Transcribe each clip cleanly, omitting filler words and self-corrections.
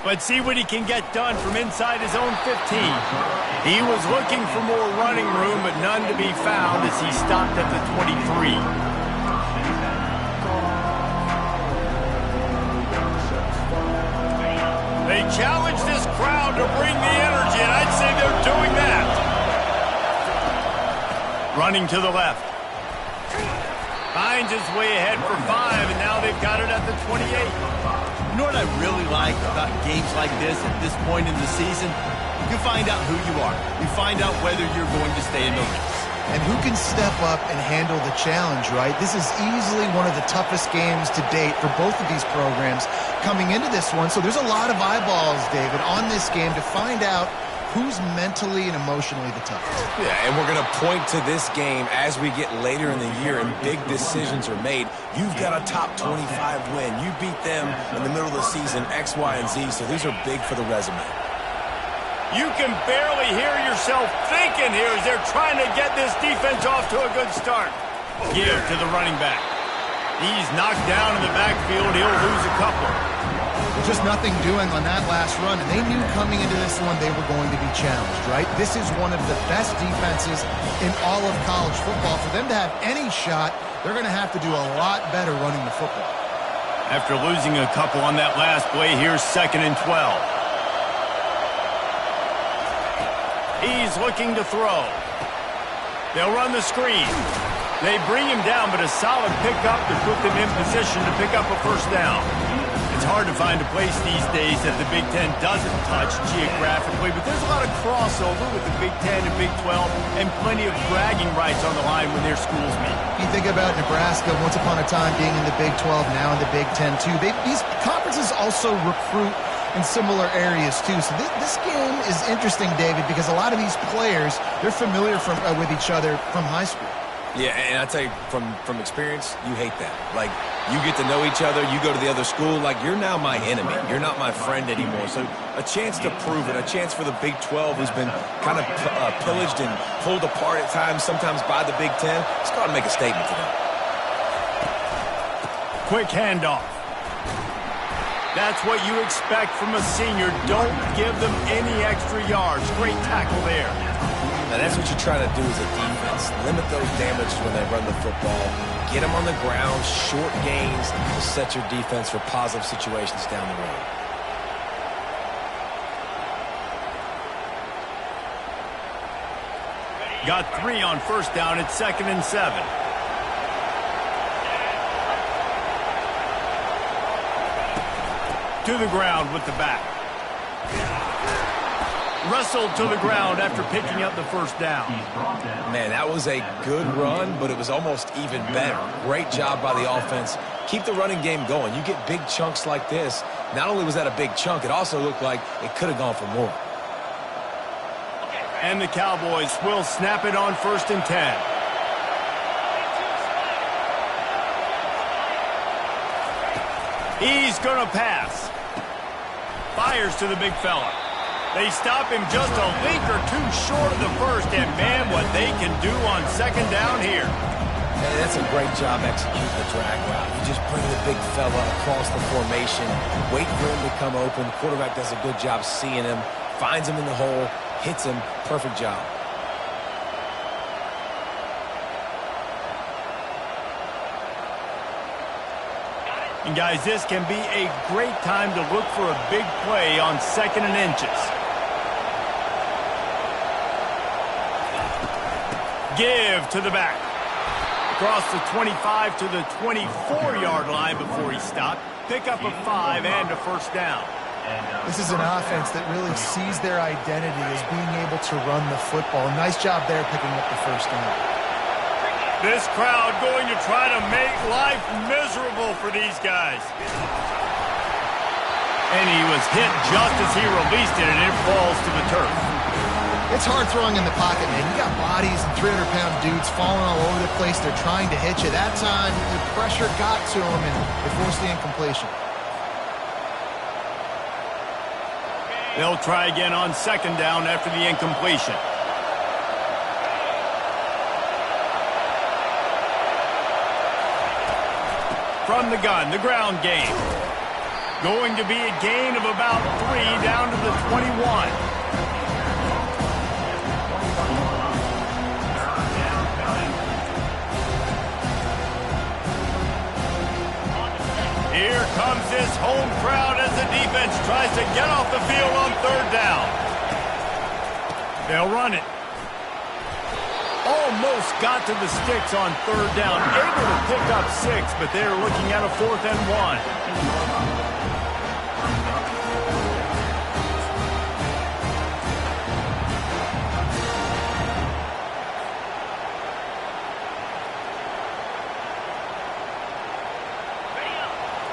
Let's see what he can get done from inside his own 15. He was looking for more running room, but none to be found as he stopped at the 23. They challenge this crowd to bring the energy, and I'd say they're doing that. Running to the left. Finds his way ahead for 5, and now they've got it at the 28. You know what I really like about games like this at this point in the season? You find out who you are. You find out whether you're going to stay in the race. And who can step up and handle the challenge, right? This is easily one of the toughest games to date for both of these programs coming into this one. So there's a lot of eyeballs, David, on this game to find out who's mentally and emotionally the toughest. Yeah, and we're going to point to this game as we get later in the year and big decisions are made. You've got a top 25 win. You beat them in the middle of the season, X, Y, and Z, so these are big for the resume. You can barely hear yourself thinking here as they're trying to get this defense off to a good start. Give to the running back. He's knocked down in the backfield. He'll lose a couple. Just nothing doing on that last run, and they knew coming into this one they were going to be challenged, right? This is one of the best defenses in all of college football. For them to have any shot, they're going to have to do a lot better running the football. After losing a couple on that last play, here's 2nd and 12. He's looking to throw. They'll run the screen. They bring him down, but a solid pickup to put them in position to pick up a first down. It's hard to find a place these days that the Big Ten doesn't touch geographically, but there's a lot of crossover with the Big Ten and Big 12 and plenty of bragging rights on the line when their schools meet. You think about Nebraska once upon a time being in the Big 12, now in the Big 10 too. These conferences also recruit in similar areas too. So this game is interesting, David, because a lot of these players, they're familiar with each other from high school. Yeah, and I tell you, from experience, you hate that. Like, you get to know each other, you go to the other school, like, you're now my enemy. You're not my friend anymore. So a chance to prove it, a chance for the Big 12, who's been kind of pillaged and pulled apart at times, sometimes by the Big 10. It's got to make a statement to them. Quick handoff. That's what you expect from a senior. Don't give them any extra yards. Great tackle there. Now, that's what you try to do as a defense. Limit those damages when they run the football. Get them on the ground, short gains to set your defense for positive situations down the road. Got 3 on first down. It's 2nd and 7. To the ground with the back. Wrestled to the ground after picking up the first down. Man, that was a good run, but it was almost even better. Great job by the offense. Keep the running game going. You get big chunks like this. Not only was that a big chunk, it also looked like it could have gone for more. And the Cowboys will snap it on 1st and 10. He's going to pass. Fires to the big fella. They stop him just a link or two short of the first, and man, what they can do on 2nd down here. Hey, that's a great job executing the drag route. You just bring the big fella across the formation, wait for him to come open. The quarterback does a good job seeing him, finds him in the hole, hits him. Perfect job. And guys, this can be a great time to look for a big play on 2nd and inches. Give to the back. Across the 25 to the 24-yard line before he stopped. Pick up a 5 and a first down. This is an offense that really sees their identity as being able to run the football. Nice job there picking up the first down. This crowd going to try to make life miserable for these guys. And he was hit just as he released it, and it falls to the turf. It's hard throwing in the pocket, man. You got bodies and 300-pound dudes falling all over the place. They're trying to hit you. That time, the pressure got to him, and it forced the incompletion. They'll try again on 2nd down after the incompletion. From the gun, the ground game. Going to be a gain of about 3 down to the 21. Here comes this home crowd as the defense tries to get off the field on 3rd down. They'll run it. Almost got to the sticks on 3rd down. Able to pick up 6, but they're looking at a 4th and 1.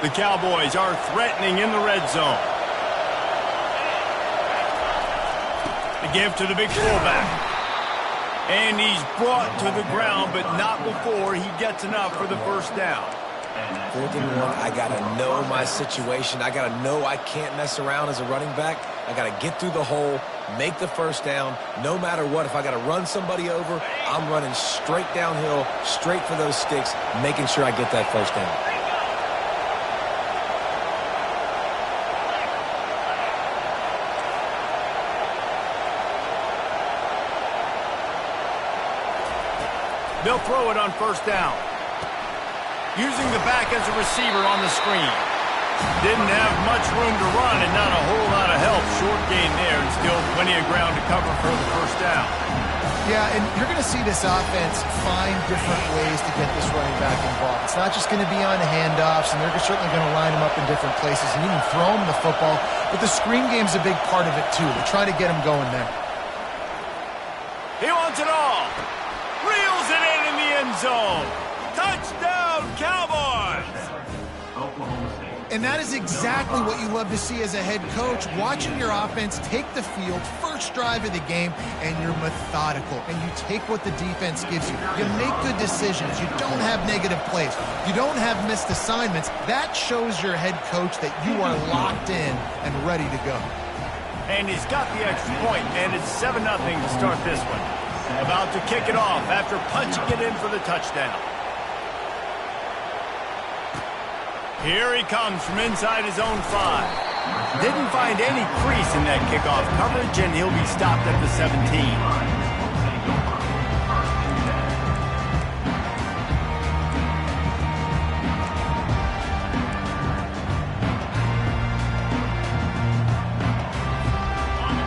The Cowboys are threatening in the red zone. The give to the big fullback. And he's brought to the ground, but not before he gets enough for the 1st down. 4th and 1, I got to know my situation. I got to know I can't mess around as a running back. I got to get through the hole, make the 1st down. No matter what, if I got to run somebody over, I'm running straight downhill, straight for those sticks, making sure I get that 1st down. They'll throw it on 1st down. Using the back as a receiver on the screen. Didn't have much room to run and not a whole lot of help. Short gain there and still plenty of ground to cover for the 1st down. Yeah, and you're going to see this offense find different ways to get this running back involved. It's not just going to be on handoffs, and they're certainly going to line him up in different places and even throw him the football. But the screen game's a big part of it, too. They're trying to get him going there. He wants it all. Reels it in the end zone. Touchdown, Cowboys! And that is exactly what you love to see as a head coach, watching your offense take the field, first drive of the game, and you're methodical, and you take what the defense gives you. You make good decisions. You don't have negative plays. You don't have missed assignments. That shows your head coach that you are locked in and ready to go. And he's got the extra point, and it's 7-0 to start this one. About to kick it off after punching it in for the touchdown. Here he comes from inside his own 5. Didn't find any crease in that kickoff coverage, and he'll be stopped at the 17.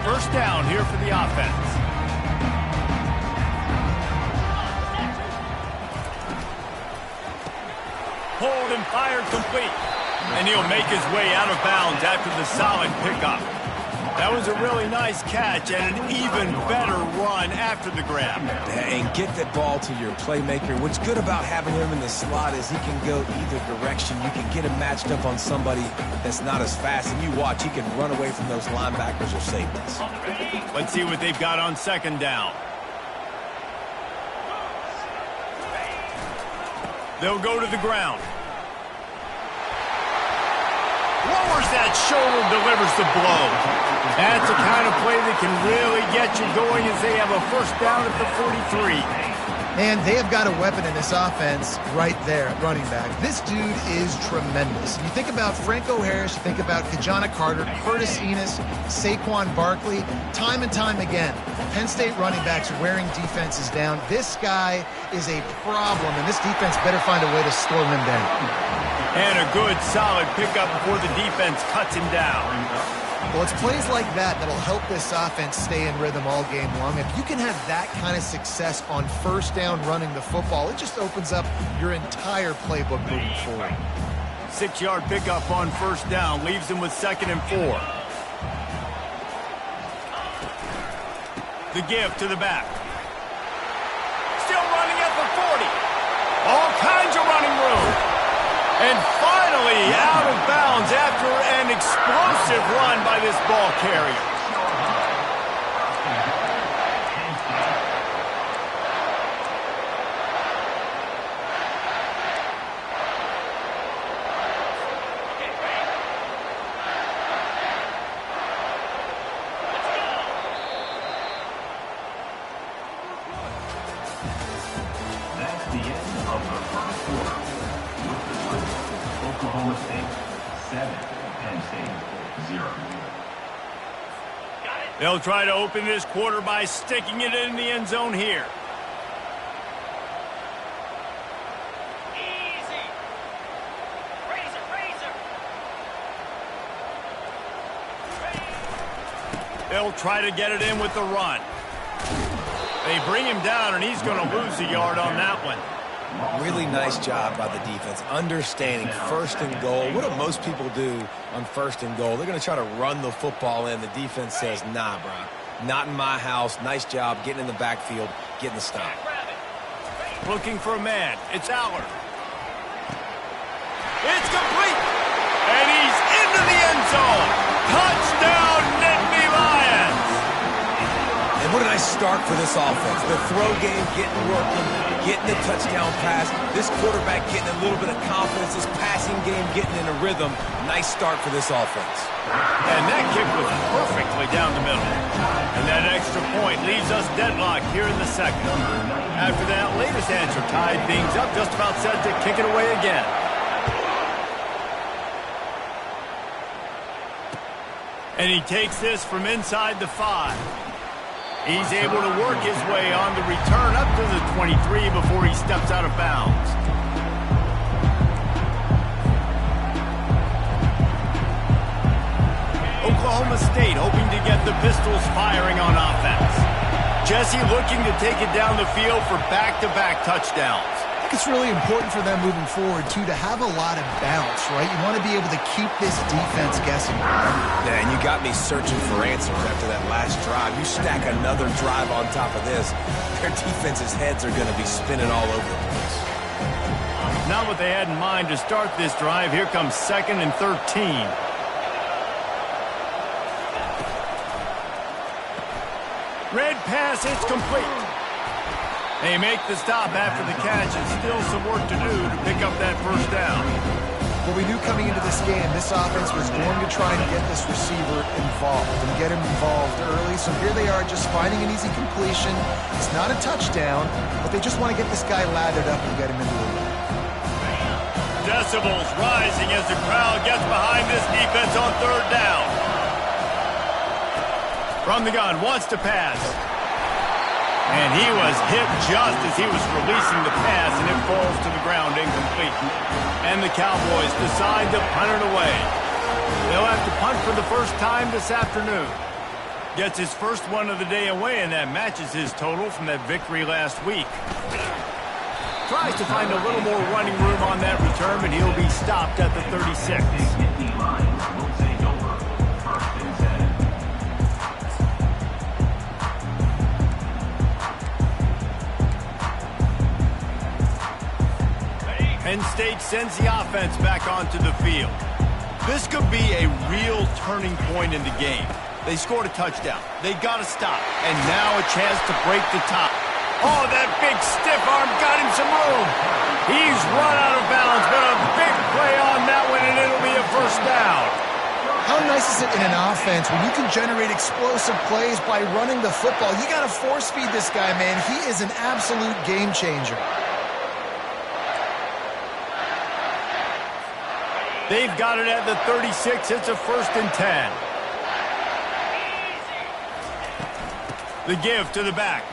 First down here for the offense. Hold and fired complete. And he'll make his way out of bounds after the solid pickup. That was a really nice catch and an even better run after the grab. And get that ball to your playmaker. What's good about having him in the slot is he can go either direction. You can get him matched up on somebody that's not as fast. And you watch, he can run away from those linebackers or safeties. Let's see what they've got on 2nd down. They'll go to the ground. Lowers that shoulder, delivers the blow. That's the kind of play that can really get you going as they have a 1st down at the 43. And they have got a weapon in this offense right there at running back. This dude is tremendous. You think about Franco Harris, you think about Kajana Carter, Curtis Enos, Saquon Barkley, time and time again, Penn State running backs wearing defenses down. This guy is a problem, and this defense better find a way to slow him down. And a good, solid pickup before the defense cuts him down. Well, it's plays like that that'll help this offense stay in rhythm all game long. If you can have that kind of success on 1st down running the football, it just opens up your entire playbook moving forward. 6-yard pickup on 1st down leaves him with 2nd and 4. The give to the back. Still running at the 40. All kinds of running room. And finally out of bounds after an explosive run by this ball carrier. That's the end of the 1st quarter. Oklahoma State 7, Penn State, 0. They'll try to open this quarter by sticking it in the end zone here. They'll try to get it in with the run. They bring him down, and he's going to lose a yard on that one. Really nice job by the defense, understanding first and goal. What do most people do on first and goal? They're going to try to run the football in. The defense says, nah, bro, not in my house. Nice job getting in the backfield, getting the stop. Looking for a man. It's Aller. It's complete. And he's into the end zone. Touchdown, Nittany Lions. And what a nice start for this offense. The throw game getting working, getting the touchdown pass. This quarterback getting a little bit of confidence. This passing game getting in a rhythm. Nice start for this offense. And that kick was perfectly down the middle. And that extra point leaves us deadlocked here in the second. After that latest answer tied things up, just about set to kick it away again. And he takes this from inside the 5. He's able to work his way on the return up to the 23 before he steps out of bounds. Oklahoma State hoping to get the Pistols firing on offense. Jesse looking to take it down the field for back-to-back touchdowns. I think it's really important for them moving forward, too, to have a lot of bounce, right? You want to be able to keep this defense guessing. Yeah, and you got me searching for answers after that last drive. You stack another drive on top of this, their defense's heads are going to be spinning all over the place. Not what they had in mind to start this drive. Here comes 2nd and 13. Red pass, it's complete. They make the stop after the catch, and still some work to do to pick up that first down. Well, we knew coming into this game, this offense was going to try and get this receiver involved and get him involved early. So here they are just finding an easy completion. It's not a touchdown, but they just want to get this guy lathered up and get him into the lead. Decibels rising as the crowd gets behind this defense on 3rd down. From the gun, wants to pass. And he was hit just as he was releasing the pass, and it falls to the ground incomplete. And the Cowboys decide to punt it away. They'll have to punt for the first time this afternoon. Gets his first one of the day away, and that matches his total from that victory last week. Tries to find a little more running room on that return, but he'll be stopped at the 36. Penn State sends the offense back onto the field. This could be a real turning point in the game. They scored a touchdown. They got a stop. And now a chance to break the top. Oh, that big stiff arm got him some room. He's run out of bounds, but a big play on that one, and it'll be a first down. How nice is it in an offense when you can generate explosive plays by running the football? You got to force feed this guy, man. He is an absolute game changer. They've got it at the 36. It's a 1st and 10. The give to the back.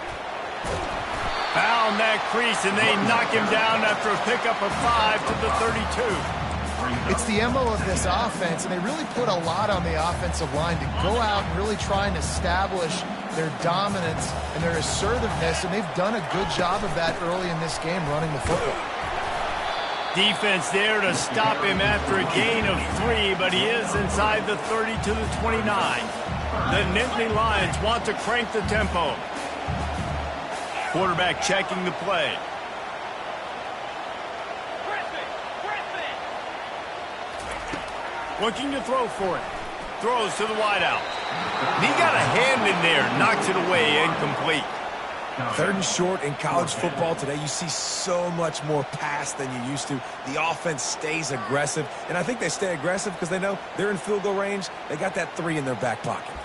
Found that crease, and they knock him down after a pickup of 5 to the 32. It's the MO of this offense, and they really put a lot on the offensive line to go out and really try and establish their dominance and their assertiveness, and they've done a good job of that early in this game, running the football. Defense there to stop him after a gain of 3, but he is inside the 30 to the 29. The Nittany Lions want to crank the tempo. Quarterback checking the play. Looking to throw for it. Throws to the wideout. He got a hand in there, knocks it away, incomplete. 3rd and short in college football today. You see so much more pass than you used to. The offense stays aggressive, and I think they stay aggressive because they know they're in field goal range. They got that 3 in their back pocket.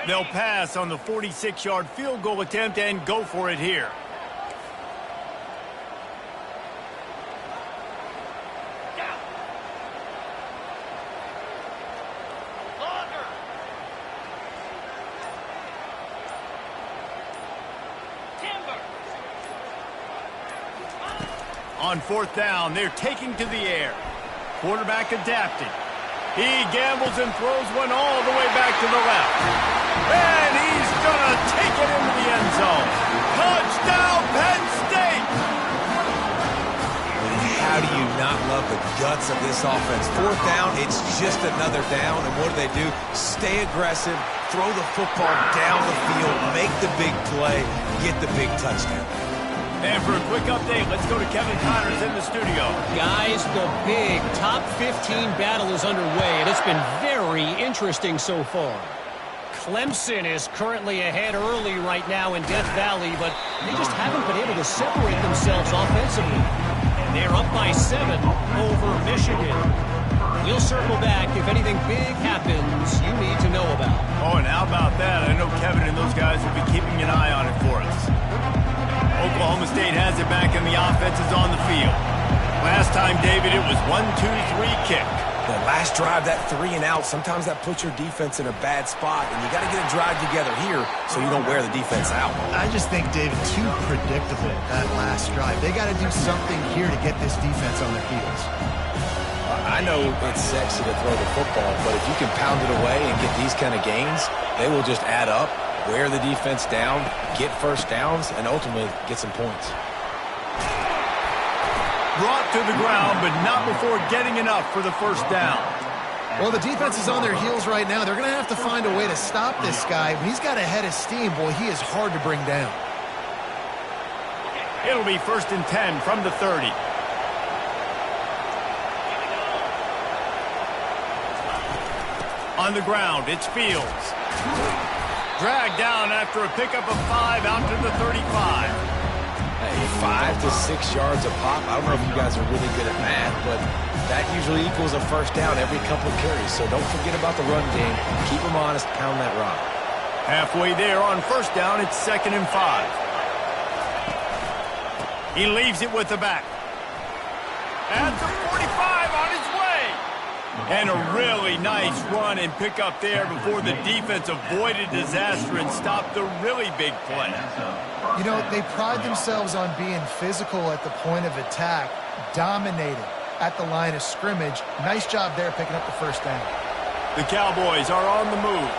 They'll pass on the 46-yard field goal attempt and go for it here. On fourth down, they're taking to the air. Quarterback adapting. He gambles and throws one all the way back to the left. And he's going to take it into the end zone. Touchdown, Penn State! How do you not love the guts of this offense? Fourth down, it's just another down. And what do? Stay aggressive, throw the football down the field, make the big play, get the big touchdown. And for a quick update, let's go to Kevin Connors in the studio. Guys, the big top 15 battle is underway, and it's been very interesting so far. Clemson is currently ahead early right now in Death Valley, but they just haven't been able to separate themselves offensively. They're up by 7 over Michigan. We'll circle back if anything big happens you need to know about. Oh, and how about that? I know Kevin and those guys will be keeping an eye on it for us. Oklahoma State has it back and the offense is on the field. Last time, David, it was 1-2-3 kick. The last drive, that 3 and out, sometimes that puts your defense in a bad spot, and you got to get a drive together here so you don't wear the defense out. I just think, David, too predictable, that last drive. They got to do something here to get this defense on their heels. I know it's sexy to throw the football, but if you can pound it away and get these kind of gains, they will just add up, wear the defense down, get first downs, and ultimately get some points. Brought to the ground, but not before getting enough for the first down. Well, the defense is on their heels right now. They're going to have to find a way to stop this guy. When he's got a head of steam, boy, he is hard to bring down. It'll be 1st and 10 from the 30. On the ground, it's Fields. Dragged down after a pickup of 5 out to the 35. Hey, 5 to 6 yards a pop. I don't know if you guys are really good at math, but that usually equals a first down every couple of carries. So don't forget about the run game. Keep them honest, pound that rock. Halfway there on first down, it's 2nd and 5. He leaves it with the back. At the 45 on his way. And a really nice run and pick up there before the defense avoided disaster and stopped the really big play. You know, they pride themselves on being physical at the point of attack, dominated at the line of scrimmage. Nice job there picking up the first down. The Cowboys are on the move.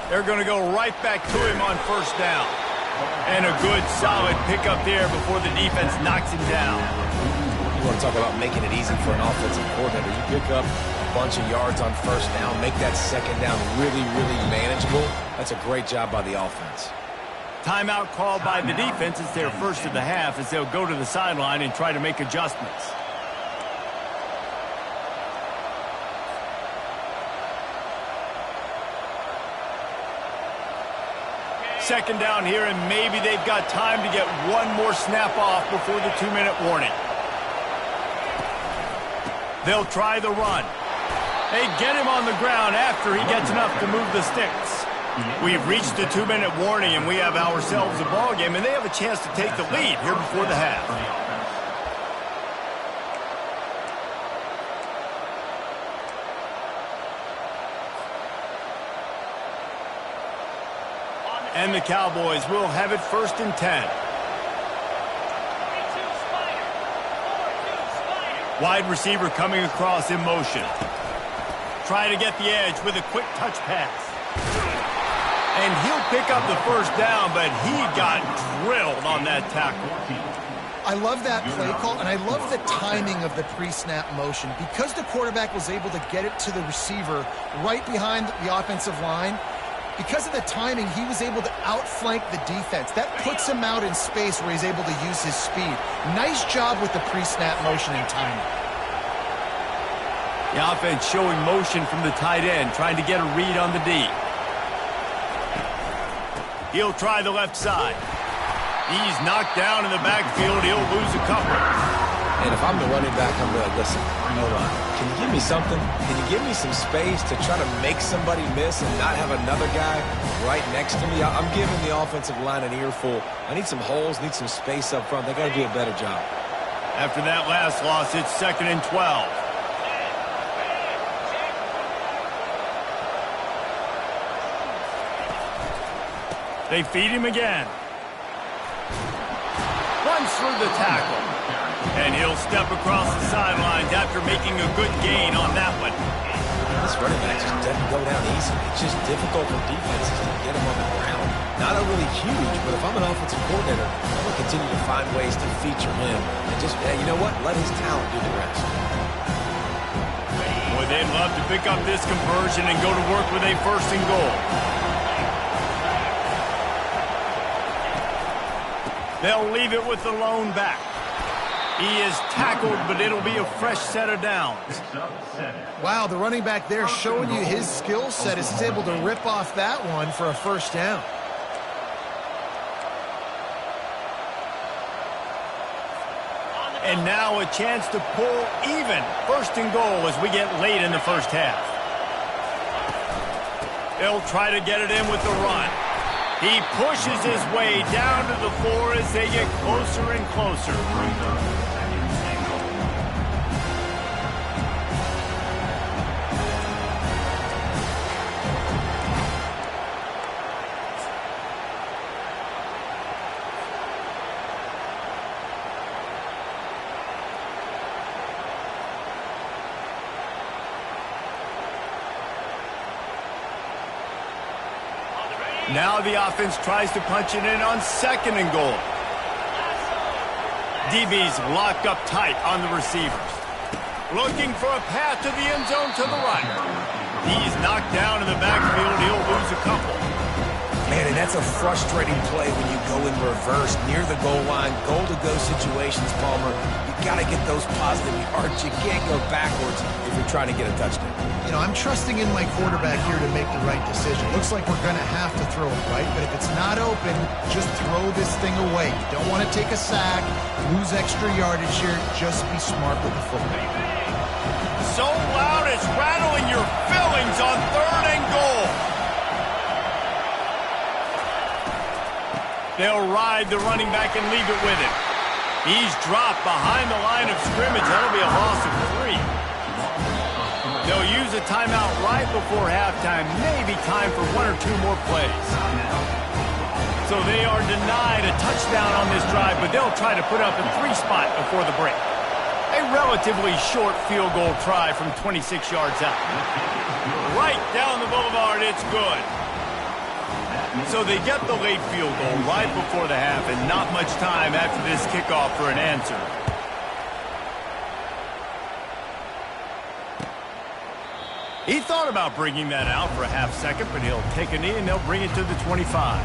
They're going to go right back to him on first down. And a good, solid pickup there before the defense knocks him down. You want to talk about making it easy for an offensive coordinator. You pick up a bunch of yards on first down, make that second down really, really manageable. That's a great job by the offense. Timeout called by the defense. It's their first of the half as they'll go to the sideline and try to make adjustments. Second down here, and maybe they've got time to get one more snap off before the 2-minute warning. They'll try the run. They get him on the ground after he gets enough to move the sticks. We've reached the 2-minute warning, and we have ourselves a ball game, and they have a chance to take the lead here before the half. And the Cowboys will have it 1st and 10. Wide receiver coming across in motion. Trying to get the edge with a quick touch pass. And he'll pick up the first down, but he got drilled on that tackle. I love that play call, and I love the timing of the pre-snap motion. Because the quarterback was able to get it to the receiver right behind the offensive line, because of the timing, he was able to outflank the defense. That puts him out in space where he's able to use his speed. Nice job with the pre-snap motion and timing. The offense showing motion from the tight end, trying to get a read on the D. He'll try the left side. He's knocked down in the backfield. He'll lose a couple. And if I'm the running back, I'm like, listen, hold on. Can you give me something? Can you give me some space to try to make somebody miss and not have another guy right next to me? I'm giving the offensive line an earful. I need some holes, need some space up front. They got to do a better job. After that last loss, it's 2nd and 12. They feed him again. Runs through the tackle. And he'll step across the sidelines after making a good gain on that one. This running back just doesn't go down easy. It's just difficult for defenses to get him on the ground. Not overly huge, but if I'm an offensive coordinator, I'm going to continue to find ways to feature him. And just, you know what? Let his talent do the rest. Boy, they'd love to pick up this conversion and go to work with a 1st and goal. They'll leave it with the lone back. He is tackled, but it'll be a fresh set of downs. Wow, the running back there showing you his skill set is he's able to rip off that one for a 1st down. And now a chance to pull even 1st and goal as we get late in the 1st half. They'll try to get it in with the run. He pushes his way down to the floor as they get closer and closer. Now the offense tries to punch it in on 2nd and goal. DB's locked up tight on the receivers. Looking for a path to the end zone to the right. He's knocked down in the backfield. He'll lose a couple. Man, and that's a frustrating play when you go in reverse near the goal line. Goal-to-go situations, Palmer. You got to get those positive yards. You can't go backwards if you're trying to get a touchdown. You know, I'm trusting in my quarterback here to make the right decision. Looks like we're going to have to throw it, right? But if it's not open, just throw this thing away. You don't want to take a sack, lose extra yardage here. Just be smart with the football. So loud it's rattling your fillings on 3rd and goal. They'll ride the running back and leave it with him. He's dropped behind the line of scrimmage. That'll be a loss of 3. They'll use a timeout right before halftime. Maybe time for 1 or 2 more plays. So they are denied a touchdown on this drive, but they'll try to put up a 3 spot before the break. A relatively short field goal try from 26 yards out. Right down the boulevard, it's good. So they get the late field goal right before the half, and not much time after this kickoff for an answer. He thought about bringing that out for a half second, but he'll take a knee and they'll bring it to the 25.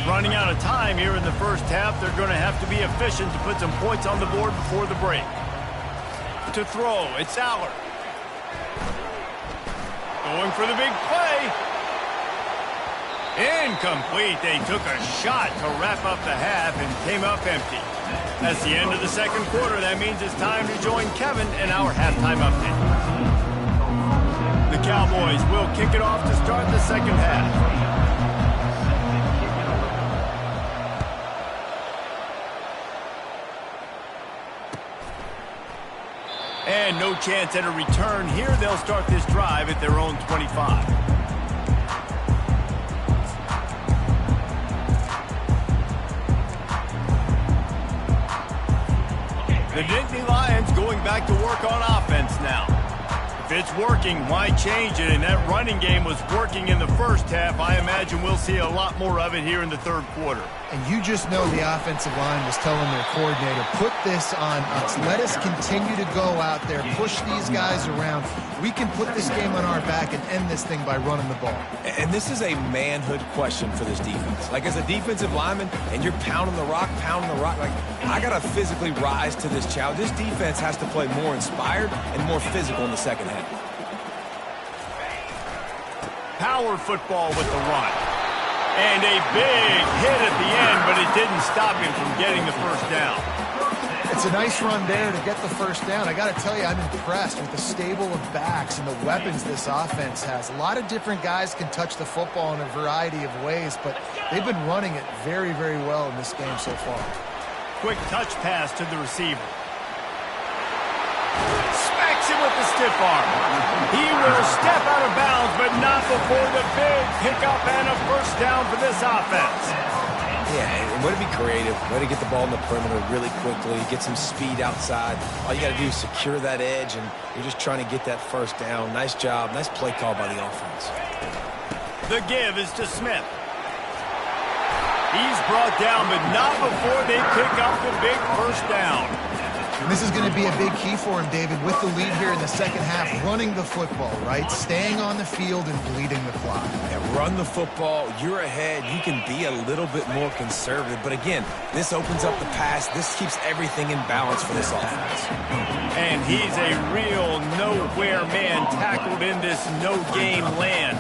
Running out of time here in the 1st half, they're going to have to be efficient to put some points on the board before the break. To throw, it's Aller. Going for the big play. Incomplete. They took a shot to wrap up the half and came up empty. That's the end of the 2nd quarter. That means it's time to join Kevin in our halftime update. The Cowboys will kick it off to start the 2nd half. And no chance at a return here. They'll start this drive at their own 25. The Nittany Lions going back to work on offense now. If it's working, why change it? And that running game was working in the 1st half. I imagine we'll see a lot more of it here in the 3rd quarter. And you just know the offensive line was telling their coordinator, put this on us. Let us continue to go out there, push these guys around. We can put this game on our back and end this thing by running the ball. And this is a manhood question for this defense. Like, as a defensive lineman, and you're pounding the rock, like, I got to physically rise to this challenge. This defense has to play more inspired and more physical in the 2nd half. Power football with the run. And a big hit at the end, but it didn't stop him from getting the first down. It's a nice run there to get the first down. I got to tell you, I'm impressed with the stable of backs and the weapons this offense has. A lot of different guys can touch the football in a variety of ways, but they've been running it very, very well in this game so far. Quick touch pass to the receiver. Smacks him with the stiff arm. He will step out of bounds, but not before the big pickup and a first down for this offense. Yeah, and way to be creative, way to get the ball in the perimeter really quickly, get some speed outside. All you got to do is secure that edge, and you're just trying to get that first down. Nice job, nice play call by the offense. The give is to Smith. He's brought down, but not before they pick up the big first down. And this is going to be a big key for him, David, with the lead here in the second half, running the football, right? Staying on the field and bleeding the clock. Yeah, run the football. You're ahead. You can be a little bit more conservative. But again, this opens up the pass. This keeps everything in balance for this offense. And he's a real nowhere man tackled in this no-game land.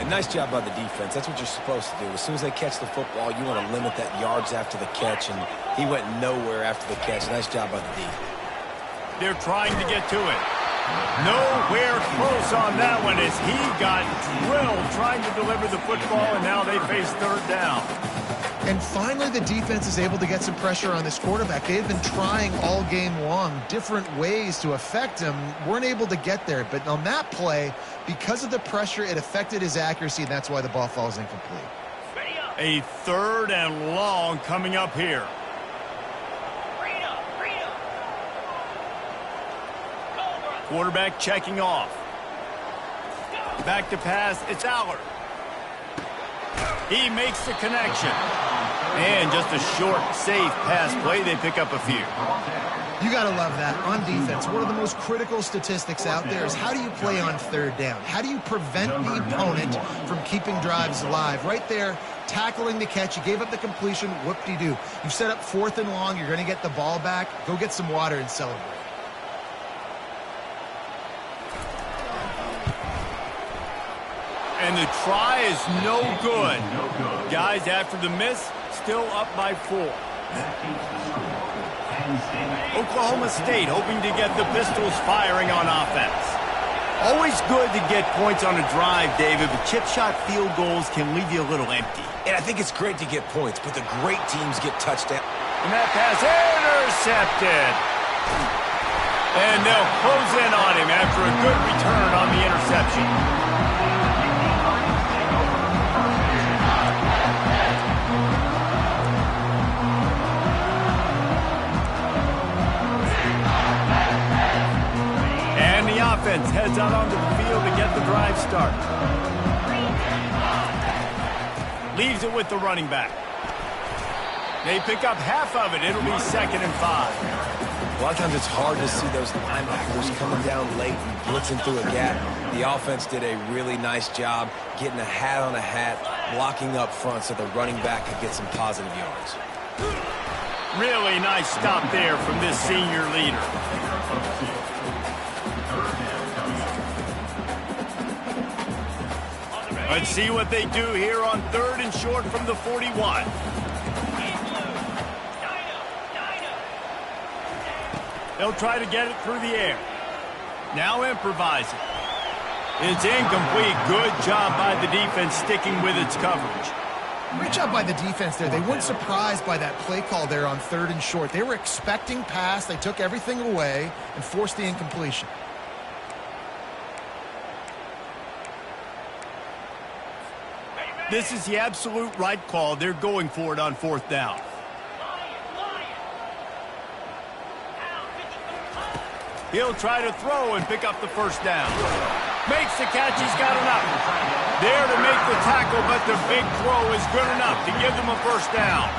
Nice job by the defense. That's what you're supposed to do. As soon as they catch the football, you want to limit that yards after the catch, and he went nowhere after the catch. Nice job by the D. They're trying to get to it. Nowhere close on that one as he got drilled trying to deliver the football, and now they face third down. And finally, the defense is able to get some pressure on this quarterback. They've been trying all game long different ways to affect him. Weren't able to get there. But on that play, because of the pressure, it affected his accuracy, and that's why the ball falls incomplete. A third and long coming up here. Quarterback checking off. Back to pass. It's Allard. He makes the connection. And just a short, safe pass play. They pick up a few. You got to love that. On defense, one of the most critical statistics out there is how do you play on third down? How do you prevent the opponent from keeping drives alive? Right there, tackling the catch. You gave up the completion. Whoop-de-doo. You've set up fourth and long. You're going to get the ball back. Go get some water and celebrate. And the try is no good. Guys, after the miss, still up by 4. Oklahoma State hoping to get the Pistols firing on offense. Always good to get points on a drive, David, but chip shot field goals can leave you a little empty. And I think it's great to get points, but the great teams get touchdowns. And that pass intercepted. And they'll close in on him after a good return on the interception. Offense heads out onto the field to get the drive started. Leaves it with the running back. They pick up half of it. It'll be 2nd and 5. A lot of times it's hard to see those linebackers coming down late and blitzing through a gap. The offense did a really nice job getting a hat on a hat, blocking up front so the running back could get some positive yards. Really nice stop there from this senior leader. Let's see what they do here on 3rd and short from the 41. They'll try to get it through the air. Now improvising. It's incomplete. Good job by the defense sticking with its coverage. Great job by the defense there. They weren't surprised by that play call there on 3rd and short. They were expecting pass. They took everything away and forced the incompletion. This is the absolute right call. They're going for it on 4th down. He'll try to throw and pick up the first down. Makes the catch. He's got enough. There to make the tackle, but the big throw is good enough to give them a first down.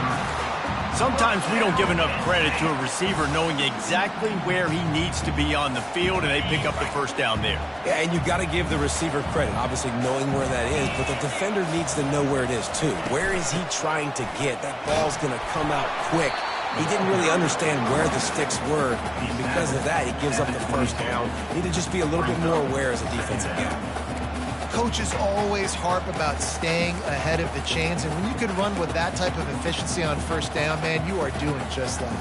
Sometimes we don't give enough credit to a receiver knowing exactly where he needs to be on the field, and they pick up the first down there. Yeah, and you've got to give the receiver credit, obviously knowing where that is, but the defender needs to know where it is too. Where is he trying to get? That ball's going to come out quick. He didn't really understand where the sticks were. Because of that, he gives up the first down. Need to just be a little bit more aware as a defensive guy. coaches always harp about staying ahead of the chains, and when you can run with that type of efficiency on first down, man, you are doing just that.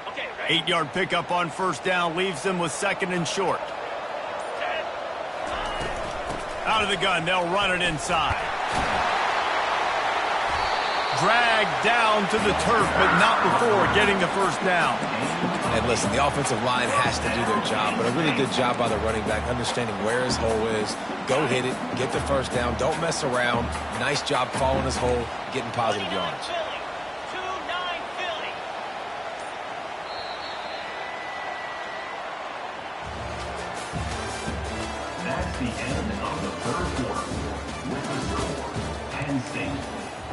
Okay, 8-yard pickup on first down leaves them with 2nd and short. Out of the gun, they'll run it inside. Dragged down to the turf, but not before getting the first down. And listen, the offensive line has to do their job, but a really good job by the running back, understanding where his hole is. Go hit it, get the first down, don't mess around. Nice job following his hole, getting positive yards. That's the end of the third quarter. With the score, Penn State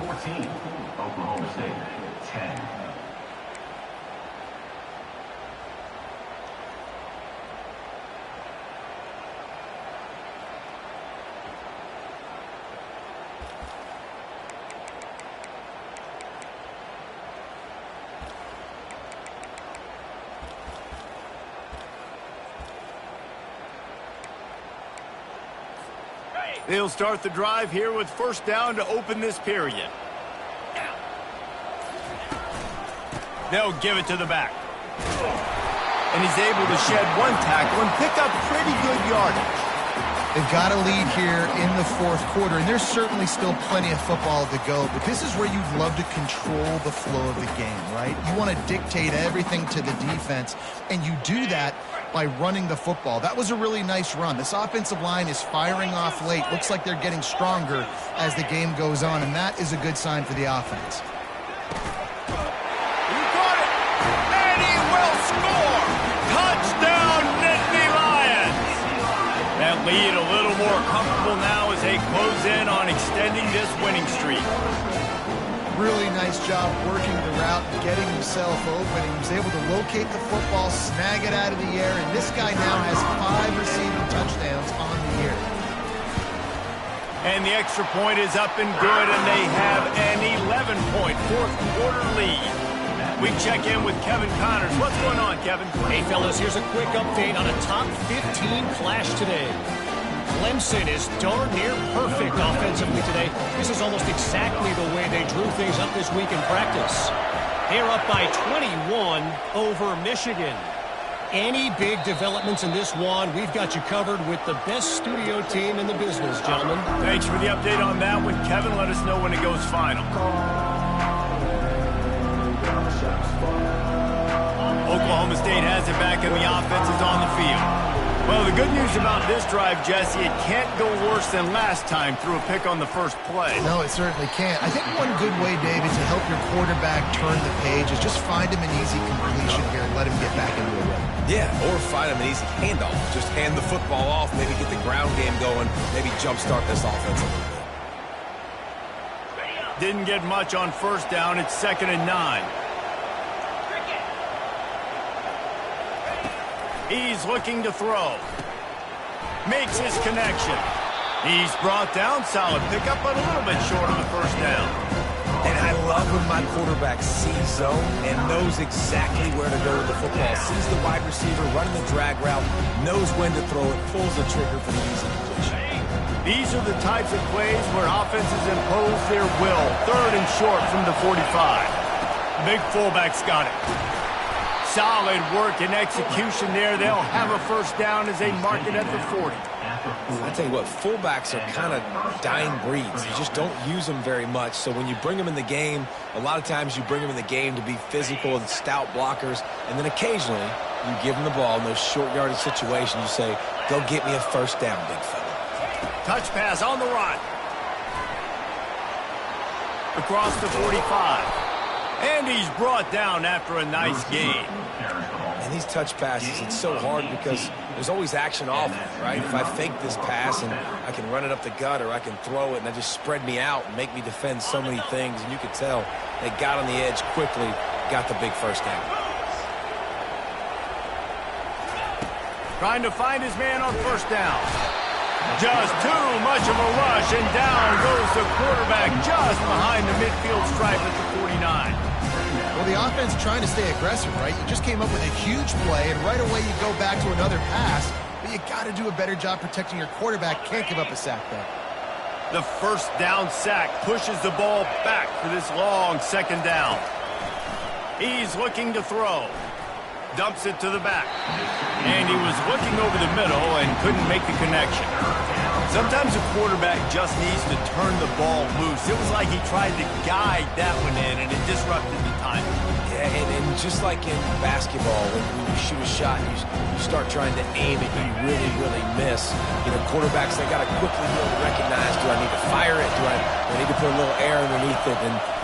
14, Oklahoma State 10. They'll start the drive here with first down to open this period. They'll give it to the back. And he's able to shed one tackle and pick up pretty good yardage. They've got a lead here in the fourth quarter, and there's certainly still plenty of football to go, but this is where you'd love to control the flow of the game, right? You want to dictate everything to the defense, and you do that by running the football. That was a really nice run. This offensive line is firing off late. Looks like they're getting stronger as the game goes on, and that is a good sign for the offense. He got it, and he will score! Touchdown, Nittany Lions! That lead a little more comfortable now as they close in on extending this winning streak. Really nice job working the route and getting himself open. He was able to locate the football, snag it out of the air, and this guy now has 5 receiving touchdowns on the year. And the extra point is up and good, and they have an 11-point fourth quarter lead. We check in with Kevin Connors. What's going on, Kevin? Hey, fellas, here's a quick update on a top 15 clash today. Clemson is darn near perfect offensively today. This is almost exactly the way they drew things up this week in practice. They're up by 21 over Michigan. Any big developments in this one, we've got you covered with the best studio team in the business, gentlemen. Thanks for the update on that one, Kevin. Let us know when it goes final. Oklahoma State has it back, and the offense is on the field. Well, the good news about this drive, Jesse, it can't go worse than last time through a pick on the first play. No, it certainly can't. I think one good way, David, to help your quarterback turn the page is just find him an easy completion here and let him get back into a rhythm. Yeah, or find him an easy handoff. Just hand the football off, maybe get the ground game going, maybe jumpstart this offense a little bit. Didn't get much on first down. It's 2nd and 9. He's looking to throw. Makes his connection. He's brought down. Solid pickup, but a little bit short of the first down. And I love when my quarterback sees zone and knows exactly where to go with the football. Sees the wide receiver running the drag route, knows when to throw it, pulls the trigger for the easy completion. These are the types of plays where offenses impose their will. 3rd and short from the 45. The big fullback's got it. Solid work and execution there. They'll have a first down as they mark it at the 40. I tell you what, fullbacks are kind of dying breeds. You just don't use them very much. So when you bring them in the game, a lot of times you bring them in the game to be physical and stout blockers. And then occasionally you give them the ball in those short yardage situations. You say, go get me a first down, big fella. Touch pass on the run. Across the 45. And he's brought down after a nice gain. And these touch passes, it's so hard because there's always action off it, right? If I fake this pass and I can run it up the gut or I can throw it and they just spread me out and make me defend so many things. And you could tell they got on the edge quickly, got the big first down. Trying to find his man on first down. Just too much of a rush, and down goes the quarterback just behind the midfield stripe at the 49. Well, the offense trying to stay aggressive, right? You just came up with a huge play, and right away you go back to another pass, but you got to do a better job protecting your quarterback. Can't give up a sack there. The first down sack pushes the ball back for this long second down. He's looking to throw. Dumps it to the back. And he was looking over the middle and couldn't make the connection. Sometimes a quarterback just needs to turn the ball loose. It was like he tried to guide that one in, and it disrupted the timing. Yeah, and just like in basketball, when you shoot a shot and you start trying to aim it, you really, really miss. You know, quarterbacks, they got to quickly be able to recognize, do I need to fire it? Do I need to put a little air underneath it?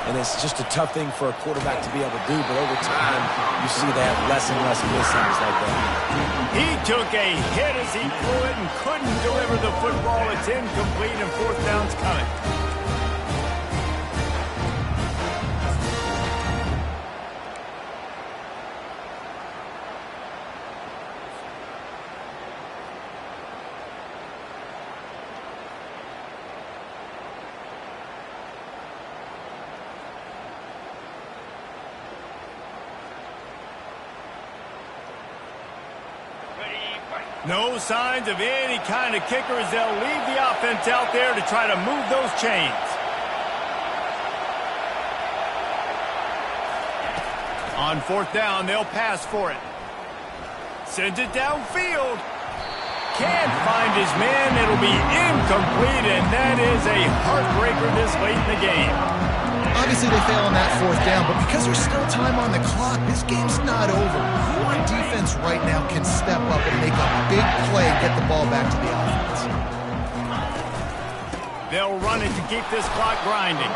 And it's just a tough thing for a quarterback to be able to do, but over time, you see they have less and less missings like that. He took a hit as he threw it and couldn't deliver the football. It's incomplete, and fourth down's coming. No signs of any kind of kicker as they'll leave the offense out there to try to move those chains. On fourth down, they'll pass for it. Sends it downfield. Can't find his man. It'll be incomplete, and that is a heartbreaker this late in the game. Obviously, they fail on that fourth down, but because there's still time on the clock, this game's not over. Who on defense right now can step up and make a big play and get the ball back to the offense? They'll run it to keep this clock grinding.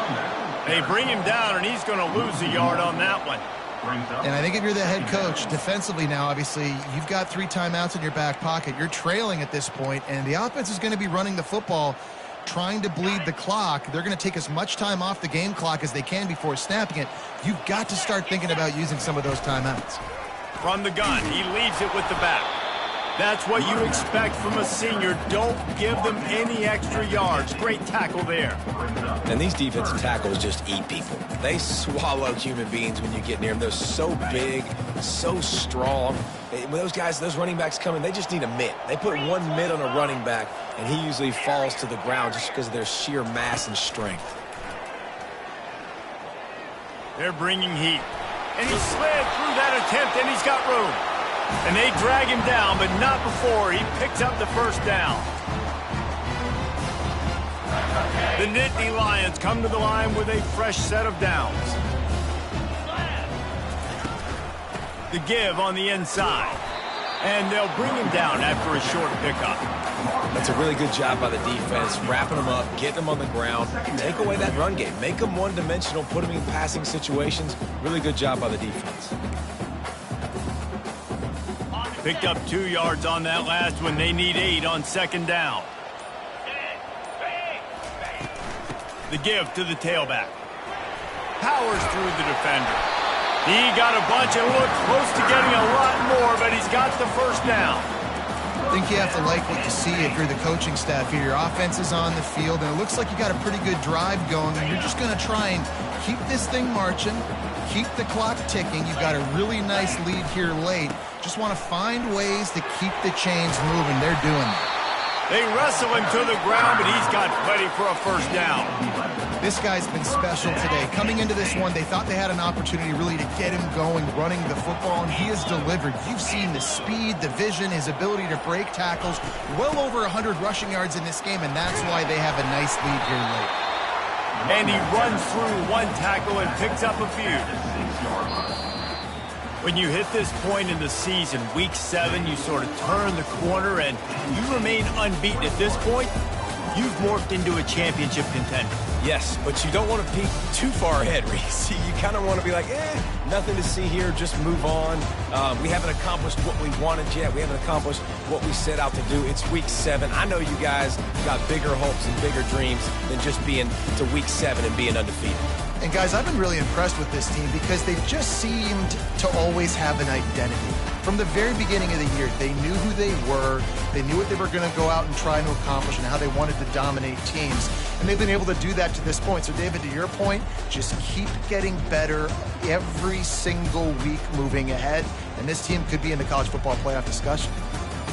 They bring him down, and he's going to lose a yard on that one. And I think if you're the head coach, defensively now, obviously, you've got 3 timeouts in your back pocket. You're trailing at this point, and the offense is going to be running the football, trying to bleed the clock. They're going to take as much time off the game clock as they can before snapping it. You've got to start thinking about using some of those timeouts. From the gun, he leaves it with the back. That's what you expect from a senior. Don't give them any extra yards. Great tackle there. And these defensive tackles just eat people. They swallow human beings when you get near them. They're so big, so strong. When those guys, those running backs come in, they just need a mitt. They put one mitt on a running back, and he usually falls to the ground just because of their sheer mass and strength. They're bringing heat. And he slid through that attempt, and he's got room. And they drag him down, but not before he picks up the first down. The Nittany Lions come to the line with a fresh set of downs. The give on the inside. And they'll bring him down after a short pickup. That's a really good job by the defense, wrapping them up, getting them on the ground, take away that run game, make them one-dimensional, put them in passing situations. Really good job by the defense. Picked up 2 yards on that last one. They need 8 on second down. The give to the tailback. Powers through the defender. He got a bunch and looked close to getting a lot more, but he's got the first down. I think you have to like what you see if you're the coaching staff here. Your offense is on the field, and it looks like you got a pretty good drive going, and you're just going to try and keep this thing marching, keep the clock ticking. You've got a really nice lead here late. Just want to find ways to keep the chains moving. They're doing that. They wrestle him to the ground, but he's got plenty for a first down. This guy's been special today. Coming into this one, they thought they had an opportunity really to get him going, running the football, and he has delivered. You've seen the speed, the vision, his ability to break tackles. Well over 100 rushing yards in this game, and that's why they have a nice lead here late. And he runs through one tackle and picks up a few. When you hit this point in the season, week 7, you sort of turn the corner and you remain unbeaten. At this point, you've morphed into a championship contender. Yes, but you don't want to peek too far ahead, Reese. You kind of want to be like, nothing to see here, just move on. We haven't accomplished what we wanted yet. We haven't accomplished what we set out to do. It's week 7. I know you guys got bigger hopes and bigger dreams than just being to week 7 and being undefeated. And guys, I've been really impressed with this team because they've just seemed to always have an identity. From the very beginning of the year, they knew who they were. They knew what they were going to go out and try to accomplish and how they wanted to dominate teams. And they've been able to do that to this point. So, David, to your point, just keep getting better every single week moving ahead. And this team could be in the college football playoff discussion.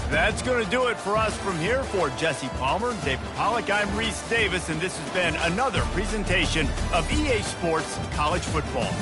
That's going to do it for us from here. For Jesse Palmer, David Pollack, I'm Reese Davis, and this has been another presentation of EA Sports College Football.